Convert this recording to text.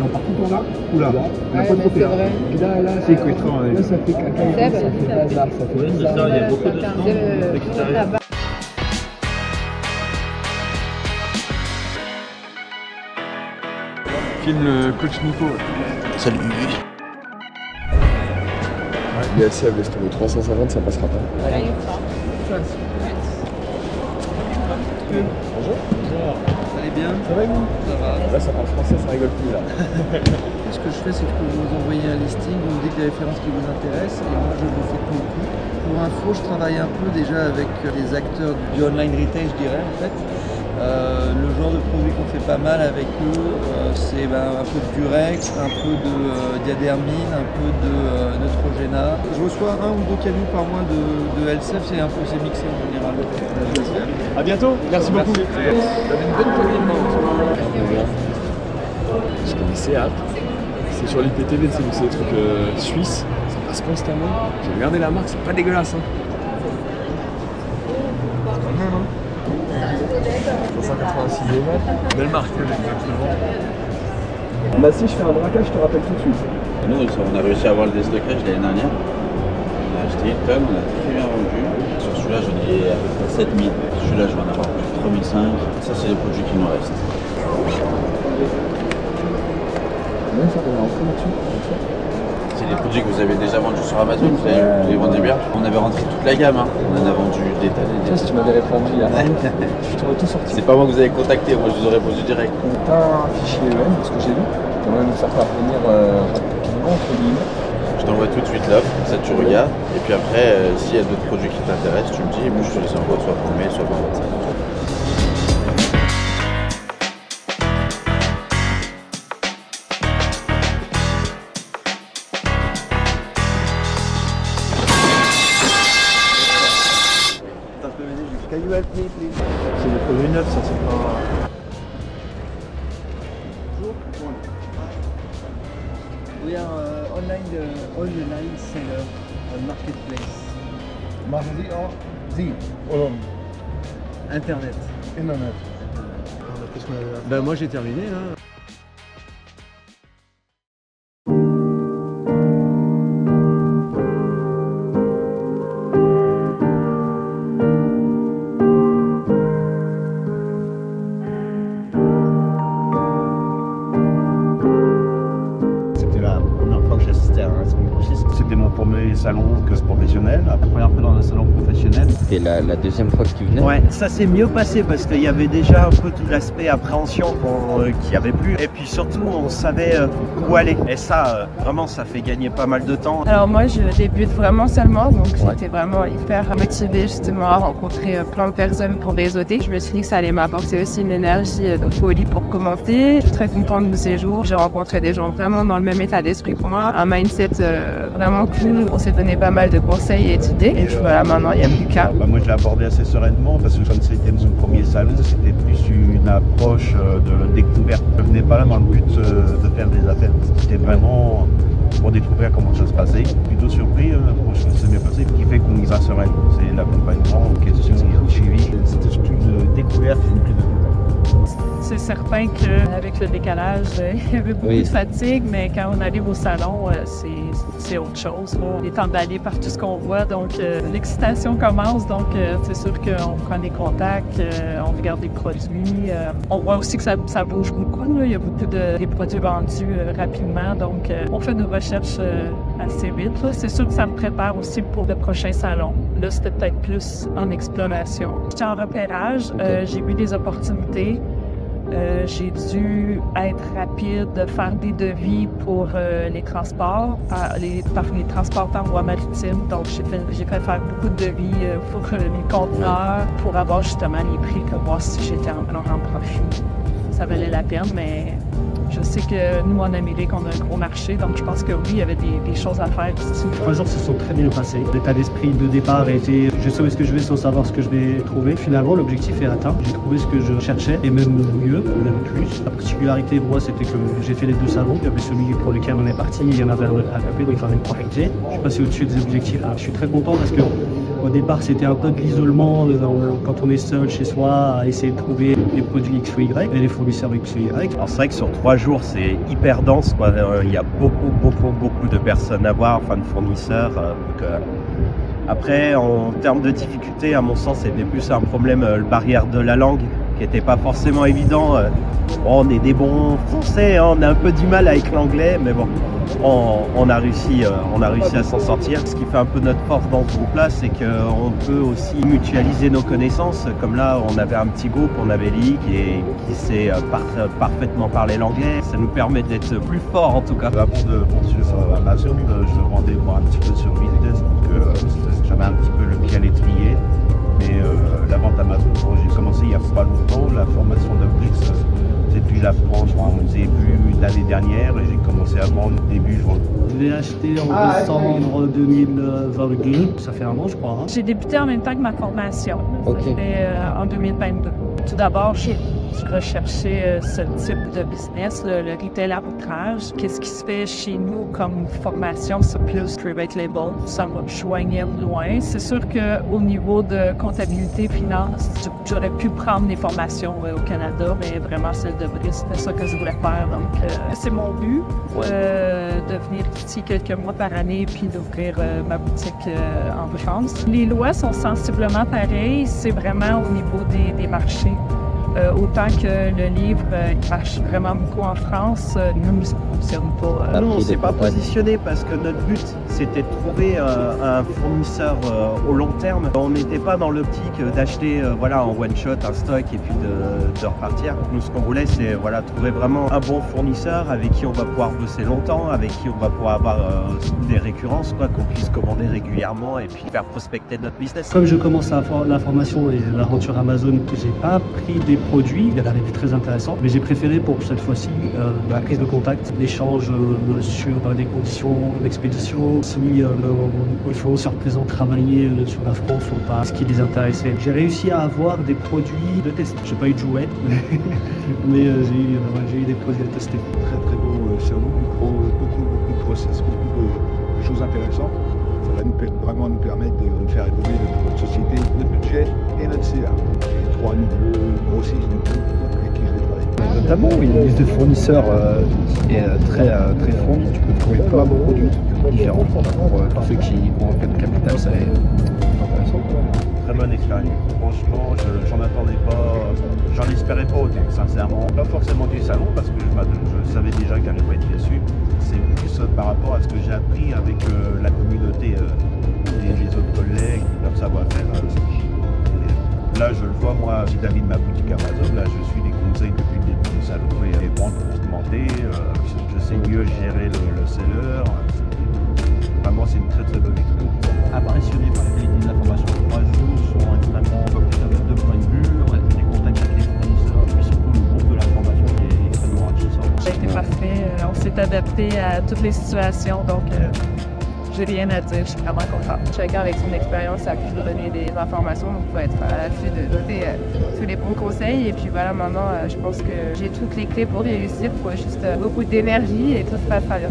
On part tout par là. Oula, on n'a pas trop fait là. Là, c'est équestrant. Là, ça fait caca, ça fait bazar, ça fait bizarre. Il y a beaucoup de stands extérieurs. Filme le coach Nico. Salut. BSF, laisse tomber 350, ça passera pas. Bonjour. Vous allez bien? Ça va vous? Ça va. Là, ça parle français, ça rigole plus là. Ce que je fais, c'est que je peux vous envoyer un listing, vous me dites les références qui vous intéressent et moi je vous fais tout le coup. Pour info, je travaille un peu déjà avec des acteurs du online retail, je dirais en fait. Le genre de produit qu'on fait pas mal avec eux, c'est un peu de Durex, un peu de Diadermine, un peu de Neutrogena. Je reçois 1 ou 2 camions par mois de LCF, c'est mixé en général. A bientôt, merci beaucoup. T'avais une bonne poignée de main. Je connaissais App. C'est sur l'IPTV, c'est des trucs suisses, ça passe constamment. J'ai regardé la marque, c'est pas dégueulasse. 386 mètres. Belle marque, exactement. Bah si je fais un braquage, je te rappelle tout de suite. Nous, on a réussi à avoir le déstockage l'année dernière. On a acheté une tonne, on a très bien vendu. Sur celui-là, j'en ai à peu près 7000. Celui-là, je vais en avoir plus de 3005. Ça, c'est les produits qui nous restent. C'est des produits que vous avez déjà vendus sur Amazon, vous les vendez bien. On avait rentré toute la gamme, hein. On en a vendu des tas et des tas. Si tu m'avais répondu là, je t'aurais tout sorti. C'est pas moi que vous avez contacté, moi je vous aurais répondu direct. T'as un fichier EM, parce que j'ai vu. Tu vas nous faire parvenir rapidement entre guillemets. Je t'envoie tout de suite l'offre, comme ça tu regardes. Et puis après, s'il y a d'autres produits qui t'intéressent, tu me dis, et moi je te les envoie soit par mail, soit par WhatsApp. C'est des produits neufs, ça c'est pas... Bonjour. We are online seller on marketplace. Mardi en Zie, Hollande. Internet. Internet. Ben moi j'ai terminé là. C'était mon premier salon professionnel. La première fois dans un salon professionnel. C'était la deuxième fois que tu venais. Ouais, ça s'est mieux passé parce qu'il y avait déjà un peu tout l'aspect appréhension qu'il n'y avait plus. Et puis surtout, on savait où aller. Et ça, vraiment, ça fait gagner pas mal de temps. Alors moi, je débute vraiment seulement, donc j'étais vraiment hyper motivée justement à rencontrer plein de personnes pour réseauter. Je me suis dit que ça allait m'apporter aussi une énergie de folie pour commencer. Je suis très contente de ces jours. J'ai rencontré des gens vraiment dans le même état d'esprit que moi. Un mindset vraiment cool. On s'est donné pas mal de conseils et d'idées. Et voilà, maintenant, il n'y a plus qu'à. Moi, je l'ai abordé assez sereinement parce que comme c'était mon premier salon, c'était plus une approche de découverte. Je ne venais pas là dans le but de faire des affaires. C'était vraiment pour découvrir comment ça se passait. Plutôt surpris, franchement, c'est bien passé. Ce qui fait qu'on y va serein. C'est l'accompagnement en question, le suivi. C'était surtout une découverte et une prise de contact. C'est certain qu'avec le décalage, il y avait beaucoup de fatigue, mais quand on arrive au salon, c'est autre chose. On est emballé par tout ce qu'on voit, donc l'excitation commence. Donc c'est sûr qu'on prend des contacts, on regarde les produits. On voit aussi que ça bouge beaucoup. Là. Il y a beaucoup de produits vendus rapidement, donc on fait nos recherches assez vite. C'est sûr que ça me prépare aussi pour le prochain salon. Là, c'était peut-être plus en exploration. J'étais en repérage, j'ai vu des opportunités. J'ai dû être rapide, faire des devis pour les transports, les transports par voie maritime. Donc, j'ai fait faire beaucoup de devis pour les conteneurs pour avoir justement les prix, pour voir si j'étais en profit. Ça valait la peine, mais Je sais que nous, en Amérique, on a un gros marché, donc je pense que oui, il y avait des choses à faire ici. 3 jours se sont très bien passés. L'état d'esprit de départ était je sais où est-ce que je vais sans savoir ce que je vais trouver. Finalement, l'objectif est atteint. J'ai trouvé ce que je cherchais et même mieux, même plus. La particularité pour moi, c'était que j'ai fait les 2 salons. Il y avait celui pour lequel on est parti, il y en avait un à taper, donc il fallait le corriger. Je suis passé au-dessus des objectifs. Alors, je suis très content parce que au départ, c'était un peu de l'isolement quand on est seul chez soi à essayer de trouver les produits X ou Y et les fournisseurs X ou Y. Alors c'est vrai que sur 3 jours, c'est hyper dense, quoi. Il y a beaucoup de personnes à voir, enfin de fournisseurs. Après, en termes de difficulté, à mon sens, c'était plus un problème, le barrière de la langue, qui n'était pas forcément évident. On est des bons Français, hein, on a un peu du mal avec l'anglais, mais bon, on a réussi à s'en sortir. Ce qui fait un peu notre force dans ce groupe-là, c'est qu'on peut aussi mutualiser nos connaissances. Comme là, on avait un petit groupe, on avait Lee qui sait parfaitement parler l'anglais. Ça nous permet d'être plus forts en tout cas. Avant de poursuivre sur Amazon, je vendais moi un petit peu sur business, donc j'avais un petit peu le pied à l'étrier. Mais la vente Amazon, j'ai commencé il y a pas longtemps, la formation de Brix, j'ai pu l'apprendre au début de l'année dernière et j'ai commencé à vendre début juin. Je l'ai acheté en décembre 2022, ça fait un an je crois. Hein. J'ai débuté en même temps que ma formation, c'était en 2022. Tout d'abord, je recherchais ce type de business, le retail arbitrage. Qu'est-ce qui se fait chez nous comme formation, c'est plus private label, ça me joignait loin. C'est sûr qu'au niveau de comptabilité, finance, j'aurais pu prendre des formations au Canada, mais vraiment celle de Brix, c'était ça que je voulais faire. Donc c'est mon but, de venir ici quelques mois par année puis d'ouvrir ma boutique en France. Les lois sont sensiblement pareilles, c'est vraiment au niveau des marchés. Autant que le livre, il marche vraiment beaucoup en France, nous, ça ne fonctionne pas. Nous, on ne s'est pas positionné parce que notre but, c'était de trouver un fournisseur au long terme. On n'était pas dans l'optique d'acheter en one shot un stock et puis de repartir. Nous, ce qu'on voulait, c'est trouver vraiment un bon fournisseur avec qui on va pouvoir bosser longtemps, avec qui on va pouvoir avoir des récurrences, qu'on puisse commander régulièrement et puis faire prospecter notre business. Comme je commence la formation et l'aventure Amazon, j'ai pas pris des produits, il y en avait des très intéressants, mais j'ai préféré pour cette fois-ci la prise de contact, l'échange sur des conditions d'expédition, si il faut se représenter travailler sur la France ou pas, ce qui les intéressait. J'ai réussi à avoir des produits de test. J'ai pas eu de jouets, mais j'ai eu des produits à tester. Très beau salon, beaucoup de process, beaucoup de choses intéressantes. Ça va vraiment nous permettre de faire évoluer notre société, notre budget et notre CA. Les 3 nouveaux grossistes avec qui je vais travailler. Notamment, il y a une liste de fournisseurs qui est très fournie. Tu peux trouver plein de produits différents. Pour ceux qui ont un peu de capital, ça est intéressant. Très bonne expérience. Franchement, j'en attendais pas, j'en espérais pas autant, sincèrement. Pas forcément du salon parce que je savais déjà qu'elle n'allait pas être déçue. C'est plus par rapport à ce que j'ai appris avec la communauté et les autres collègues, leur savoir-faire. Là, je le vois, moi, vis-à-vis de ma boutique Amazon, là, je suis des conseils depuis le début du salon et les ventes ont augmenté. Je sais mieux gérer le seller. Vraiment, c'est une très bonne expérience. Impressionné par la qualité de la formation. 3 jours sont extrêmement profitables de point de vue. On a fait des contacts avec les fournisseurs, puis surtout le groupe de la formation qui est extrêmement enrichissant. Ça a été parfait. On s'est adapté à toutes les situations, donc j'ai rien à dire. Je suis vraiment contente. Chacun avec son expérience a pu nous donner des informations, donc on peut être à l'affût de donner tous les bons conseils. Et puis voilà, maintenant, je pense que j'ai toutes les clés pour réussir. Il faut juste beaucoup d'énergie et tout se passe bien.